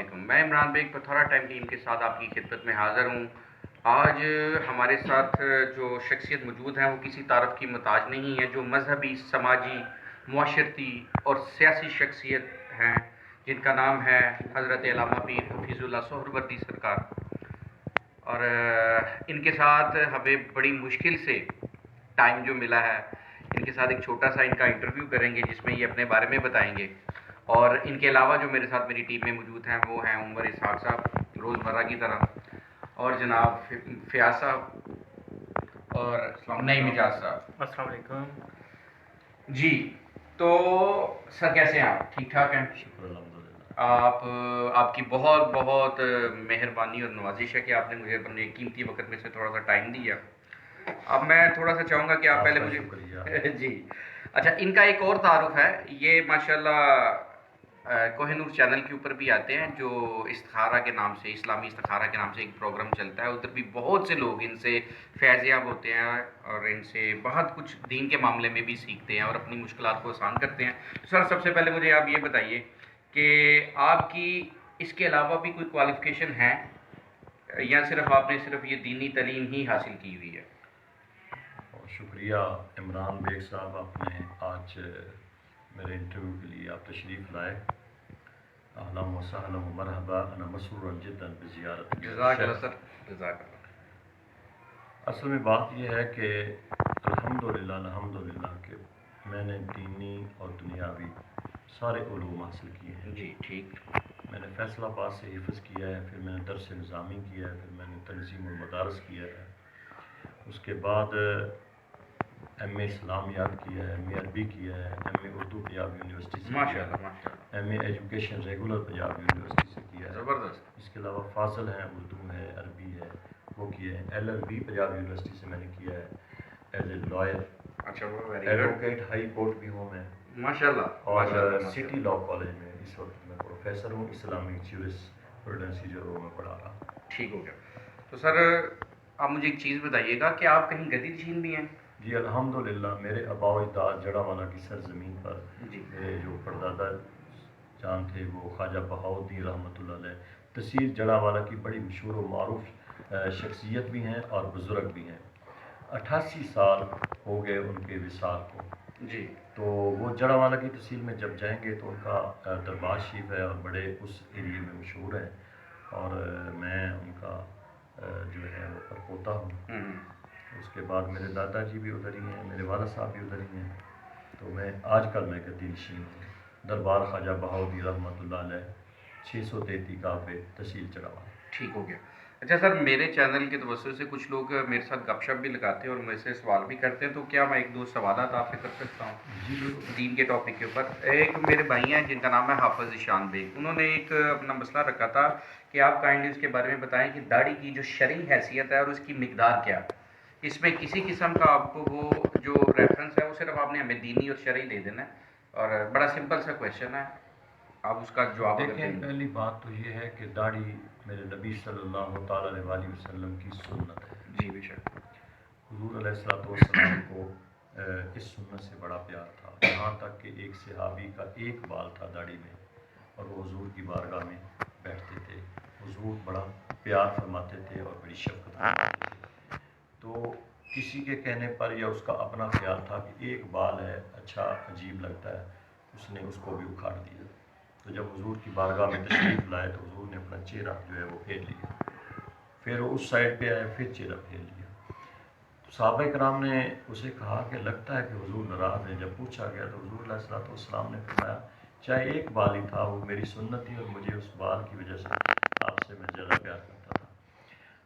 علیکم، میں Imran bag پتھورا time team کے ساتھ آپ کی خدمت میں حاضر ہوں۔ آج ہمارے ساتھ جو شخصیت موجود ہیں وہ کسی تعارف کی محتاج نہیں ہے، جو مذہبی، سماجی، معاشرتی اور سیاسی شخصیت ہیں، جن کا نام ہے حضرت علامہ پیر حفیظ اللہ سہروردی سرکار۔ اور ان کے ساتھ ہمیں بڑی مشکل سے ٹائم جو ملا ہے، ان کے ساتھ ایک چھوٹا سا ان کا انٹرویو کریں گے جس میں یہ اپنے بارے میں بتائیں گے۔ اور ان کے علاوہ جو میرے ساتھ میری ٹیم میں موجود ہیں وہ ہیں عمر اسحاق صاحب روزمرہ کی طرح، اور جناب فیاض صاحب اور نئی مجاز صاحب۔ السلام علیکم جی، تو سر کیسے ہیں آپ؟ ٹھیک ٹھاک ہیں؟ شکر الحمدللہ۔ آپ کی بہت بہت مہربانی اور نوازش ہے کہ آپ نے مجھے اپنے قیمتی وقت میں سے تھوڑا سا ٹائم دیا۔ اب میں تھوڑا سا چاہوں گا کہ آپ پہلے مجھے جی اچھا، ان کا ایک اور تعارف ہے، یہ ماشاءاللہ کوہ نور چینل کے اوپر بھی آتے ہیں، جو استخارہ کے نام سے، اسلامی استخارہ کے نام سے ایک پروگرام چلتا ہے، ادھر بھی بہت سے لوگ ان سے فیض یاب ہوتے ہیں اور ان سے بہت کچھ دین کے معاملے میں بھی سیکھتے ہیں اور اپنی مشکلات کو آسان کرتے ہیں۔ سر سب سے پہلے مجھے آپ یہ بتائیے کہ آپ کی اس کے علاوہ بھی کوئی کوالیفیکیشن ہے یا صرف آپ نے صرف یہ دینی تعلیم ہی حاصل کی ہوئی ہے؟ شکریہ عمران بیگ صاحب، آپ نے آج میرے انٹرویو کے لیے آپ تشریف لائے۔ اہلا و سہلا و مرحبا، انا مسرور جدا بزیارت۔ جزاک اللہ سر، جزاک اللہ۔ اصل میں بات یہ ہے کہ الحمدللہ کہ میں نے دینی اور دنیاوی سارے علوم حاصل کیے ہیں۔ جی ٹھیک۔ میں نے فیصل آباد سے حفظ کیا ہے، پھر میں نے درس نظامی کیا ہے، پھر میں نے تنظیم المدارس کیا ہے، اس کے بعد ایم اے اسلامیات کیا ہے، ایم اے عربی کیا ہے، M A Urdu Punjab university سے کیا ہے، M A education regular Punjab university سے کیا ہے۔ زبردست۔ اس کے علاوہ فاضل ہیں، اردو ہے، عربی ہے، وہ کیا ہے۔ L L B Punjab university سے میں نے کیا ہے ایز اے لائر۔ اچھا، ایڈوکیٹ ہائی کورٹ بھی ہوں میں، ماشاءاللہ۔ اور سٹی لاء کالج میں اس وقت میں پروفیسر ہوں، اسلامک جیورسپروڈنسی جو وہ میں پڑھا رہا ہوں۔ ٹھیک ہو گیا۔ تو سر آپ مجھے ایک چیز بتائیے گا کہ آپ کہیں گدی نشین بھی ہیں؟ جی الحمدللہ، میرے آباء و اجداد جڑا والا کی سرزمین پر جی، میرے جو پردادا جان تھے وہ خواجہ بہاؤالدین رحمۃ اللہ علیہ تحصیل جڑا والا کی بڑی مشہور و معروف شخصیت بھی ہیں اور بزرگ بھی ہیں۔ 88 سال ہو گئے ان کے وصال کو۔ جی، تو وہ جڑا والا کی تحصیل میں جب جائیں گے تو ان کا دربار شریف ہے اور بڑے اس ایریے میں مشہور ہے، اور میں ان کا جو ہے وہ پرپوتا ہوں۔ اس کے بعد میرے دادا جی بھی ادھر ہی ہیں، میرے والد صاحب بھی ادھر ہی ہیں، تو میں آج کل میں گدی نشین ہوں، دربار خواجہ بہاؤالدین رحمۃ اللہ علیہ 633 کعبے تحصیل چڑاوا۔ ٹھیک ہو گیا۔ اچھا سر، میرے چینل کے توسط سے کچھ لوگ میرے ساتھ گپ شپ بھی لگاتے ہیں اور مجھ سے سوال بھی کرتے ہیں، تو کیا میں ایک دو سوالات آپ سے کر سکتا ہوں جی بالکل۔ دین کے ٹاپک کے اوپر؟ ایک میرے بھائی ہیں جن کا نام ہے حافظ ذیشان بیگ، انہوں نے ایک اپنا مسئلہ رکھا تھا کہ آپ کائنڈلی اس کے بارے میں بتائیں کہ داڑھی کی جو شرعی حیثیت ہے اور اس کی مقدار کیا ہے۔ اس میں کسی قسم کا آپ کو وہ جو ریفرنس ہے وہ صرف آپ نے ہمیں دینی اور شرعی دے دینا ہے، اور بڑا سمپل سا کویشچن ہے، آپ اس کا جواب دیکھیں، پہلی بات تو یہ ہے کہ داڑھی میرے نبی صلی اللہ تعالیٰ علیہ وسلم کی سنت ہے۔ جی بے شک۔ حضور علیہ السلام کو اس سنت سے بڑا پیار تھا، یہاں تک کہ ایک صحابی کا ایک بال تھا داڑھی میں اور وہ حضور کی بارگاہ میں بیٹھتے تھے، حضور بڑا پیار فرماتے تھے اور بڑی شفقت فرماتے تھے۔ تو کسی کے کہنے پر یا اس کا اپنا خیال تھا کہ ایک بال ہے، اچھا عجیب لگتا ہے، اس نے اس کو بھی اکھاڑ دیا۔ تو جب حضور کی بارگاہ میں تشریف لائے تو حضور نے اپنا چہرہ جو ہے وہ پھیر لیا، پھر اس سائڈ پہ آئے، پھر چہرہ پھیر لیا۔ تو صحابہ کرام نے اسے کہا کہ لگتا ہے کہ حضور ناراض ہیں۔ جب پوچھا گیا تو حضور علیہ السلام نے فرمایا چاہے ایک بال ہی تھا، وہ میری سنت تھی اور مجھے اس بال کی وجہ سے آپ سے میں زیادہ پیار کرتا تھا۔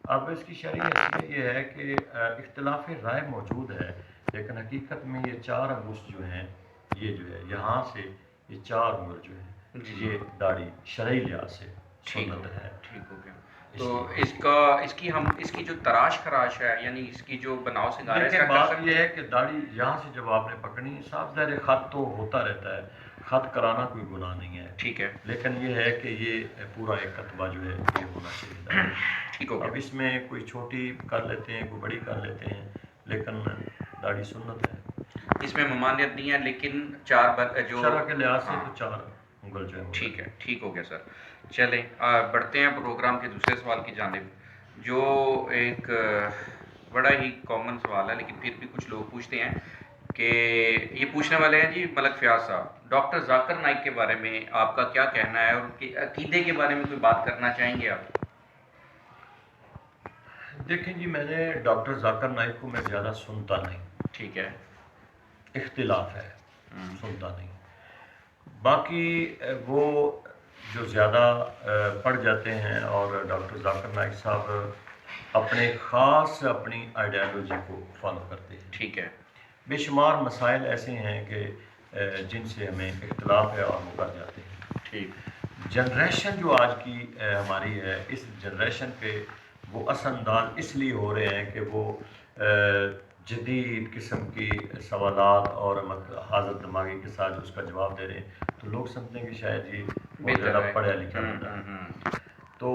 اب اس کی شرعی حیثیت یہ ہے کہ اختلاف رائے موجود ہے، لیکن حقیقت میں یہ 4 انگشت جو ہیں، یہ جو ہے یہاں سے یہ 4 انگل جو ہیں یہ داڑھی شرعی لحاظ سے سنت ہے۔ ٹھیک ہو گیا۔ تو اس کی جو تراش خراش ہے، یعنی اس کی جو بناؤ سنگار ہے، دیکھیں بات یہ ہے کہ داڑھی یہاں سے جب آپ نے پکڑنی، صاف ظاہر خط تو ہوتا رہتا ہے، خط کرانا کوئی گناہ نہیں ہے، ٹھیک ہے، لیکن یہ ہے کہ یہ پورا ایک کتبہ جو ہے یہ ہونا چاہیے۔ ٹھیک ہو گیا۔ اب اس میں کوئی چھوٹی کر لیتے ہیں، کوئی بڑی کر لیتے ہیں، لیکن داڑھی سنت ہے۔ اس میں ممانعت نہیں ہے، لیکن 4 جو شرع کے لحاظ سے تو 4 انگل جو ہے۔ ٹھیک ہے، ٹھیک ہو گیا سر۔ چلیں بڑھتے ہیں پروگرام کے دوسرے سوال کی جانب، جو ایک بڑا ہی کامن سوال ہے، لیکن پھر بھی کچھ لوگ پوچھتے ہیں کہ یہ پوچھنے والے ہیں جی ملک فیاض صاحب، ڈاکٹر ذاکر نائک کے بارے میں آپ کا کیا کہنا ہے، اور ان کے عقیدے کے بارے میں کوئی بات کرنا چاہیں گے آپ؟ دیکھیں جی، میں نے ڈاکٹر ذاکر نائک کو میں زیادہ سنتا نہیں، ٹھیک ہے۔ اختلاف ہے، سنتا نہیں۔ باقی وہ جو زیادہ پڑھ جاتے ہیں، اور ڈاکٹر ذاکر نائک صاحب اپنے خاص اپنی آئیڈیالوجی کو فالو کرتے ہیں۔ ٹھیک ہے۔ بے شمار مسائل ایسے ہیں کہ جن سے ہمیں اختلاف ہے اور وہ کر جاتے ہیں۔ ٹھیک۔ جنریشن جو آج کی ہماری ہے، اس جنریشن پہ وہ اثر انداز اس لیے ہو رہے ہیں کہ وہ جدید قسم کی سوالات اور حاضر دماغی کے ساتھ اس کا جواب دے رہے ہیں، تو لوگ سمجھتے ہیں کہ شاید یہ بہت زیادہ پڑھا لکھا بندہ ہے۔ تو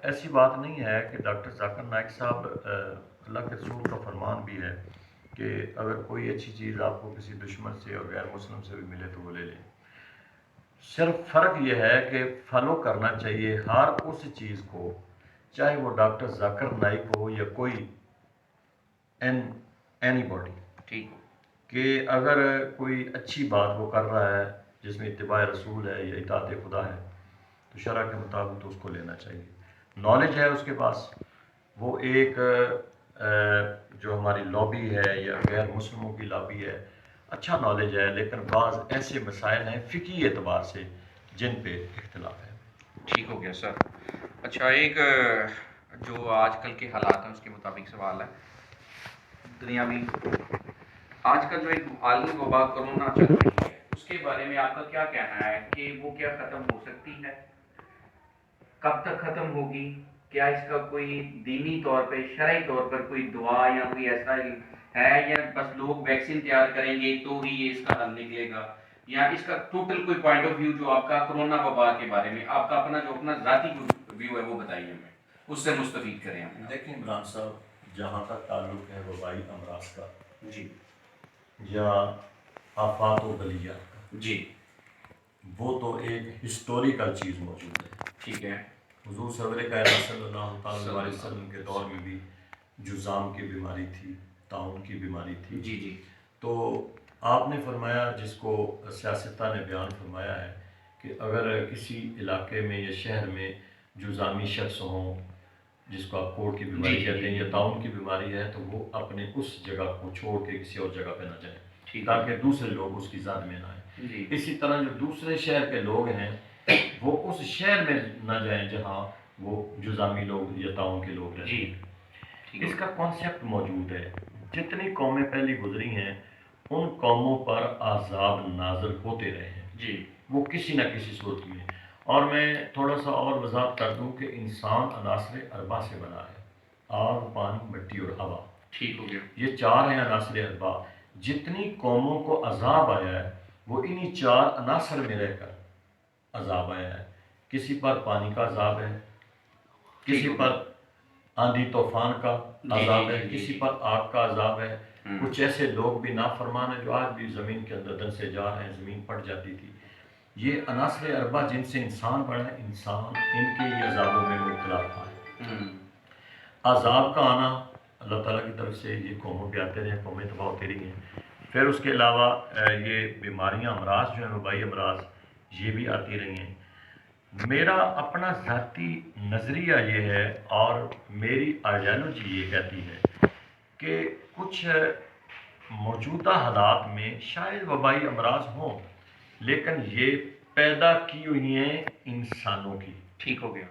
ایسی بات نہیں ہے کہ ڈاکٹر ذاکر نائک صاحب، اللہ کے رسول کا فرمان بھی ہے کہ اگر کوئی اچھی چیز آپ کو کسی دشمن سے اور غیر مسلم سے بھی ملے تو وہ لے لیں۔ صرف فرق یہ ہے کہ فالو کرنا چاہیے ہر اس چیز کو، چاہے وہ ڈاکٹر ذاکر نائک ہو یا کوئی اینی باڈی، ٹھیک۔ کہ اگر کوئی اچھی بات وہ کر رہا ہے جس میں اتباع رسول ہے یا اطاعت خدا ہے، تو شرع کے مطابق تو اس کو لینا چاہیے۔ نالج ہے اس کے پاس، وہ ایک جو ہماری لابی ہے یا غیر مسلموں کی لابی ہے، اچھا نالج ہے، لیکن بعض ایسے مسائل ہیں فقہی اعتبار سے جن پہ اختلاف ہے۔ ٹھیک ہو گیا سر۔ اچھا، ایک جو آج کل کے حالات ہیں اس کے مطابق سوال ہے، دنیاوی آج کا جو ایک عالمی وبا کرونا چل رہی ہے، اس کے بارے میں آپ کا کیا کہنا ہے کہ وہ کیا ختم ہو سکتی ہے؟ کب تک ختم ہوگی؟ کیا اس کا کوئی دینی طور پہ، شرعی طور پر کوئی دعا یا کوئی ایسا ہے، یا بس لوگ ویکسین تیار کریں گے تو ہی یہ اس کا حل نکلے گا، یا اس کا ٹوٹل کوئی پوائنٹ آف ویو جو آپ کا کرونا وبا کے بارے میں آپ کا اپنا جو اپنا ذاتی ویو ہے وہ بتائیے، ہمیں اس سے مستفید کریں ہم۔ دیکھیں عمران صاحب، جہاں تک تعلق ہے وبائی امراض کا جی، یا آفات و بلیات کا، جی، وہ تو ایک ہسٹوریکل چیز موجود ہے۔ ٹھیک ہے۔ حضور سرور کائنات صلی اللہ تعالیٰ علیہ وسلم کے دور میں بھی جذام کی بیماری تھی، طاعون کی بیماری تھی۔ جی، جی، تو آپ نے فرمایا، جس کو سیاستہ نے بیان فرمایا ہے، کہ اگر کسی علاقے میں یا شہر میں جذامی شخص ہوں، جس کو آپ کوڑ کی بیماری کہتے ہیں یا طاعون کی بیماری ہے، تو وہ اپنے اس جگہ کو چھوڑ کے کسی اور جگہ پہ نہ جائیں، تاکہ دوسرے لوگ اس کی زد میں نہ آئیں۔ اسی طرح جو دوسرے شہر کے لوگ ہیں وہ اس شہر میں نہ جائیں جہاں وہ جذامی لوگ یا طاعون کے لوگ رہتے ہیں۔ اس کا کانسیپٹ موجود ہے۔ جتنی قومیں پہلی گزری ہیں ان قوموں پر عذاب نازل ہوتے رہے ہیں، جی، وہ کسی نہ کسی صورت میں۔ اور میں تھوڑا سا اور وضاحت کر دوں کہ انسان عناصر اربع سے بنا ہے: آگ، پانی، مٹی اور ہوا۔ ٹھیک ہو گیا۔ یہ چار ہیں عناصر اربع۔ جتنی قوموں کو عذاب آیا ہے وہ انہی چار عناصر میں رہ کر عذاب آیا ہے۔ کسی پر پانی کا عذاب ہے، کسی پر آندھی طوفان کا عذاب ہے، کسی پر آگ کا عذاب ہے۔ کچھ ایسے لوگ بھی نافرمان ہیں جو آج بھی زمین کے اندر دن سے جا رہے ہیں، زمین پھٹ جاتی تھی۔ یہ عناصر اربع جن سے انسان بنا ہے، انسان ان کے ہی عذابوں میں مبتلا ہوا ہے۔ عذاب کا آنا اللہ تعالیٰ کی طرف سے، یہ قوموں پہ آتے رہے، قومیں تباہ ہوتی رہی ہیں۔ پھر اس کے علاوہ یہ بیماریاں، امراض جو ہیں، وبائی امراض، یہ بھی آتی رہی ہیں۔ میرا اپنا ذاتی نظریہ یہ ہے اور میری آئیڈیالوجی یہ کہتی ہے کہ کچھ موجودہ حالات میں شاید وبائی امراض ہوں، لیکن یہ پیدا کی ہوئی ہیں انسانوں کی۔ ٹھیک ہو گیا۔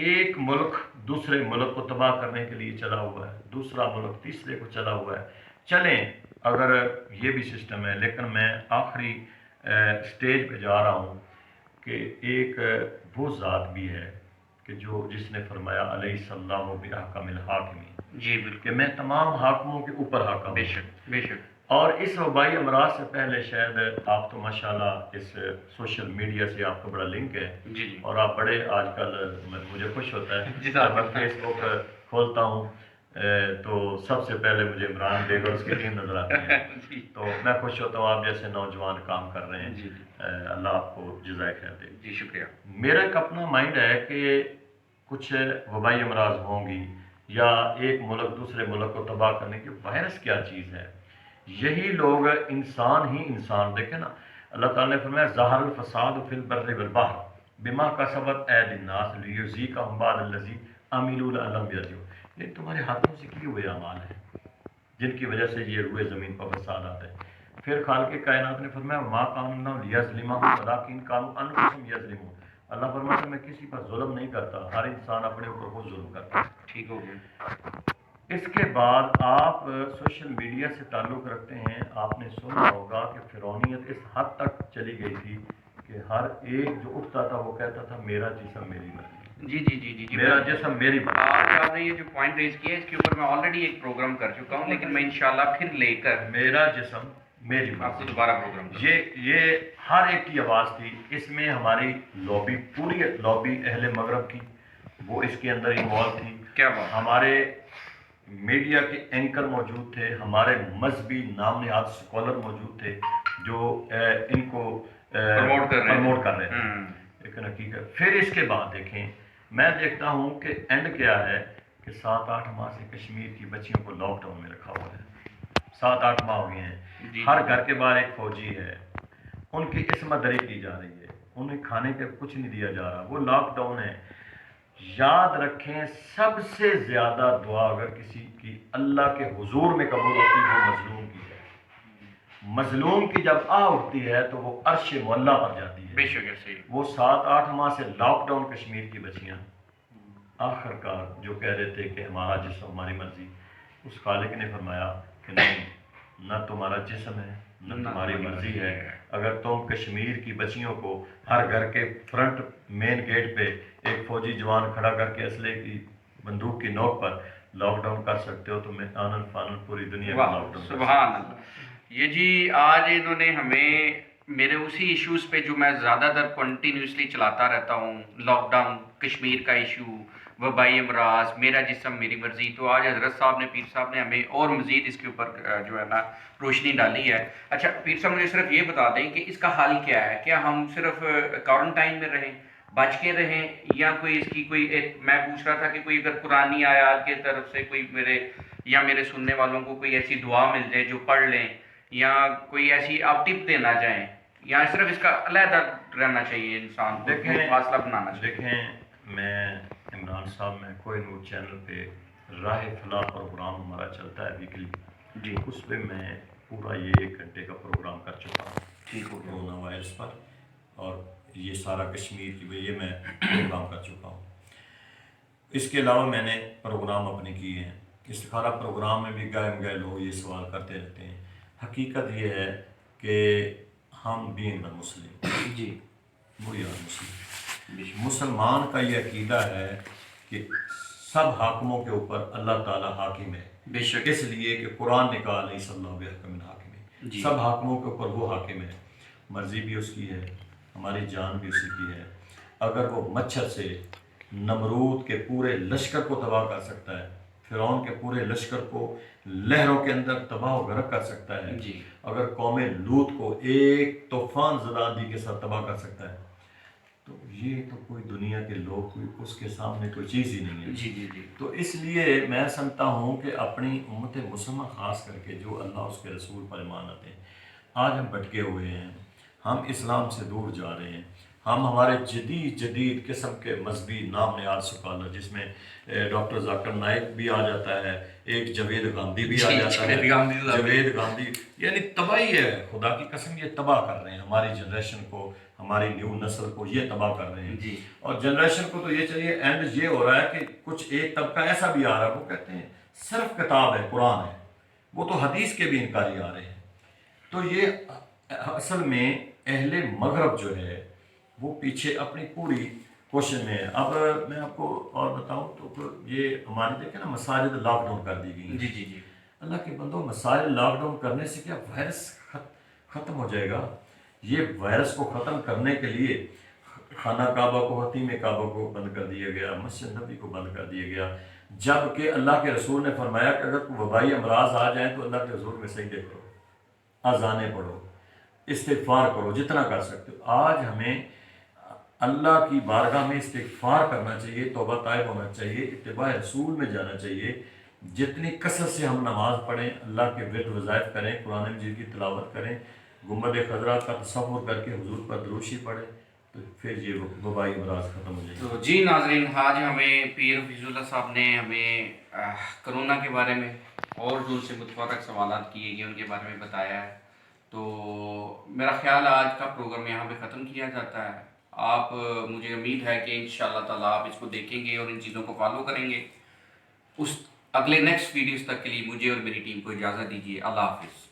ایک ملک دوسرے ملک کو تباہ کرنے کے لیے چلا ہوا ہے، دوسرا ملک تیسرے کو چلا ہوا ہے۔ چلیں اگر یہ بھی سسٹم ہے، لیکن میں آخری سٹیج پہ جا رہا ہوں کہ ایک وہ ذات بھی ہے کہ جس نے فرمایا علیہ صلی اللہ بِأَحْكَمِ الْحَاكِمِينَ، جی بالکل، کہ میں تمام حاکموں کے اوپر حاکم بے ہوں۔ شک، بے شک۔ اور اس وبائی امراض سے پہلے شاید آپ تو ماشاءاللہ اس سوشل میڈیا سے آپ کا بڑا لنک ہے، جی، جی، اور آپ بڑے آج کل مجھے خوش ہوتا ہے جی جب میں فیس بک کھولتا ہوں تو سب سے پہلے مجھے عمران بیگ اور اس کی ٹیم نظر آتی ہے. جی تو میں خوش ہوتا ہوں آپ جیسے نوجوان کام کر رہے ہیں. جی اللہ آپ کو جزائے خیر دے. جی شکریہ. میرا ایک اپنا مائنڈ ہے کہ کچھ وبائی امراض ہوں گی یا ایک ملک دوسرے ملک کو تباہ کرنے کی وائرس کیا چیز ہے. یہی لوگ انسان ہی انسان دیکھیں نا. اللہ تعالیٰ نے فرمایا ظاہر الفساد فی البر والبحر بما کسبت ایدی الناس لیذیقہم بعض الذی عملوا لعلہم یرجعون. یہ تمہارے ہاتھوں سے کیے ہوئے اعمال ہیں جن کی وجہ سے یہ روئے زمین پر فساد آتے ہیں. پھر خالق کائنات نے فرمایا ما کان اللہ لیظلمہم ولکن کانوا انفسہم یظلمون. اللہ فرماتا میں کسی پر ظلم نہیں کرتا, ہر انسان اپنے اوپر خود ظلم کرتا ہے. ٹھیک ہو گیا. اس کے بعد آپ سوشل میڈیا سے تعلق رکھتے ہیں, آپ نے سنا ہوگا کہ فرعونیت اس حد تک چلی گئی تھی کہ ہر ایک جو اٹھتا تھا وہ کہتا تھا میرا جسم میری مرضی, جی جی جی جی جی میرا جسم میری مرضی. آپ نے یہ جو پوائنٹ ریز کیا ہے اس کے اوپر میں آلریڈی ایک پروگرام کر چکا ہوں, لیکن میں انشاءاللہ پھر لے کر میرا جسم میری آپ کو مرضی. دوبارہ پروگرام کروں. یہ ہر ایک کی آواز تھی. اس میں ہماری لابی, پوری لابی اہل مغرب کی وہ اس کے اندر انوالو تھی. کیا بات. ہمارے میڈیا کے اینکر موجود تھے, ہمارے مذہبی نام نہاد اسکالر موجود تھے جو ان کو پروموٹ کر رہے تھے. لیکن حقیقت پھر اس کے بعد دیکھیں, میں دیکھتا ہوں کہ اینڈ کیا ہے کہ 7-8 ماہ سے کشمیر کی بچیوں کو لاک ڈاؤن میں رکھا ہوا ہے. 7-8 ماہ ہو گئے ہیں. ہر گھر کے باہر ایک فوجی ہے, ان کی عصمت دری کی جا رہی ہے, انہیں کھانے کے کچھ نہیں دیا جا رہا, وہ لاک ڈاؤن ہے. یاد رکھیں سب سے زیادہ دعا اگر کسی کی اللہ کے حضور میں قبول ہوتی ہے وہ مظلوم کی ہے. مظلوم کی جب اٹھتی ہے تو وہ عرش معلیٰ پر جاتی ہے. بے شک صحیح. وہ 7-8 ماہ سے لاک ڈاؤن کشمیر کی بچیاں آخر کار جو کہہ رہے تھے کہ ہمارا جسم ہماری مرضی, اس خالق نے فرمایا کہ نہیں, نہ تمہارا جسم ہے نہ تمہاری مرضی ہے. اگر تم کشمیر کی بچیوں کو ہر گھر کے فرنٹ مین گیٹ پہ ایک فوجی جوان کھڑا کر کے اسلحے کی بندوق کی نوک پر لاک ڈاؤن کر سکتے ہو تو میں آنن فانن پوری دنیا میں لاک ڈاؤن. سبحان اللہ. یہ جی آج انہوں نے ہمیں میرے اسی ایشوز پہ جو میں زیادہ تر کنٹینیوسلی چلاتا رہتا ہوں, لاک ڈاؤن, کشمیر کا ایشو, وبائی امراض, میرا جسم میری مرضی, تو آج حضرت صاحب نے, پیر صاحب نے ہمیں اور مزید اس کے اوپر جو ہے نا روشنی ڈالی ہے. اچھا پیر صاحب مجھے صرف یہ بتا دیں کہ اس کا حل کیا ہے. کیا ہم صرف کوارنٹائن میں رہیں, بچ کے رہیں, یا کوئی اس کی کوئی میں پوچھ رہا تھا کہ کوئی اگر قرآنی آیات کی طرف سے کوئی میرے سننے والوں کو کوئی ایسی دعا مل جائے جو پڑھ لیں, یا کوئی ایسی آپ ٹپ دینا چاہیں, یا صرف اس کا علیحدہ رہنا چاہیے انسان کو, فاصلہ بنانا چاہیے. دیکھیں میں عمران صاحب میں کوئی نور چینل پہ راہ فلاح پروگرام ہمارا چلتا ہے ویکلی جی, اس پہ میں پورا یہ 1 گھنٹے کا پروگرام کر چکا ہوں. ٹھیک ہو گیا کورونا وائرس پر, اور یہ سارا کشمیر کی وجہ میں پروگرام کر چکا ہوں. اس کے علاوہ میں نے پروگرام اپنے کیے ہیں. استخارہ پروگرام میں بھی گائے لوگ یہ سوال کرتے رہتے ہیں. حقیقت یہ ہے کہ ہم بینگ مسلم جی وہی مسلم, مسلمان کا یہ عقیدہ ہے کہ سب حاکموں کے اوپر اللہ تعالیٰ حاکم ہے. بے شک, اس لیے کہ قرآن نے کہا علیہ صلی اللہ حکم حاکم ہے, سب حاکموں کے اوپر وہ حاکم ہے. مرضی بھی اس کی ہے, ہماری جان بھی اسی کی ہے. اگر وہ مچھر سے نمرود کے پورے لشکر کو تباہ کر سکتا ہے, فرعون کے پورے لشکر کو لہروں کے اندر تباہ و غرق کر سکتا ہے جی, اگر قوم لوط کو ایک طوفان زدہ آندھی کے ساتھ تباہ کر سکتا ہے, تو یہ تو کوئی دنیا کے لوگ کوئی اس کے سامنے کوئی چیز ہی نہیں ہے جی جی جی. تو اس لیے میں سمجھتا ہوں کہ اپنی امت مسلمہ خاص کر کے جو اللہ اس کے رسول پر ایمان آتے ہیں, آج ہم بھٹکے ہوئے ہیں, ہم اسلام سے دور جا رہے ہیں. ہم ہمارے جدید قسم کے مذہبی نام نہاد اسکالر, جس میں ڈاکٹر ذاکر نائک بھی آ جاتا ہے, ایک جاوید گاندھی بھی آ جاتا ہے. جاوید گاندھی یعنی تباہی ہے, خدا کی قسم یہ تباہ کر رہے ہیں ہماری جنریشن کو, ہماری نیو نسل کو یہ تباہ کر رہے ہیں جی. اور جنریشن کو تو یہ چلیے اینڈ یہ ہو رہا ہے کہ کچھ ایک طبقہ ایسا بھی آ رہا ہے وہ کہتے ہیں صرف کتاب ہے, قرآن ہے, وہ تو حدیث کے بھی انکاری آ رہے ہیں. تو یہ اصل میں اہل مغرب جو ہے وہ پیچھے اپنی پوری کوشش میں ہے. اب میں آپ کو اور بتاؤں تو یہ ہمارے دیکھیں نا مساجد لاک ڈاؤن کر دی گئی جی جی جی. اللہ کے بندوں, مساجد لاک ڈاؤن کرنے سے کیا وائرس ختم ہو جائے گا؟ یہ وائرس کو ختم کرنے کے لیے خانہ کعبہ کو, حتیم کعبہ کو بند کر دیا گیا, مسجد نبی کو بند کر دیا گیا. جب کہ اللہ کے رسول نے فرمایا کہ اگر کوئی وبائی امراض آ جائیں تو اللہ کے حضور میں سجدے کرو، اذانیں پڑھو، استغفار کرو جتنا کر سکتے ہو۔ آج ہمیں اللہ کی بارگاہ میں استغفار کرنا چاہیے، توبہ طائب ہونا چاہیے، اتباع رسول میں جانا چاہیے۔ جتنی کثرت سے ہم نماز پڑھیں، اللہ کے ورد وظائف کریں، قرآن مجید کی تلاوت کریں، گنبد خضرا کا تصور کر کے حضور پر دروشی پڑھیں، تو پھر یہ وبائی امراض ختم ہو جائیں گے۔ تو جی ناظرین، آج ہمیں پیر حفیظ اللہ صاحب نے ہمیں کرونا کے بارے میں اور جو ان سے متفرق سوالات کیے گئے ان کے بارے میں بتایا ہے۔ تو میرا خیال ہے آج کا پروگرام یہاں پہ ختم کیا جاتا ہے۔ آپ مجھے امید ہے کہ انشاءاللہ تعالیٰ آپ اس کو دیکھیں گے اور ان چیزوں کو فالو کریں گے۔ اس اگلے نیکسٹ ویڈیوز تک کے لیے مجھے اور میری ٹیم کو اجازت دیجیے۔ اللہ حافظ۔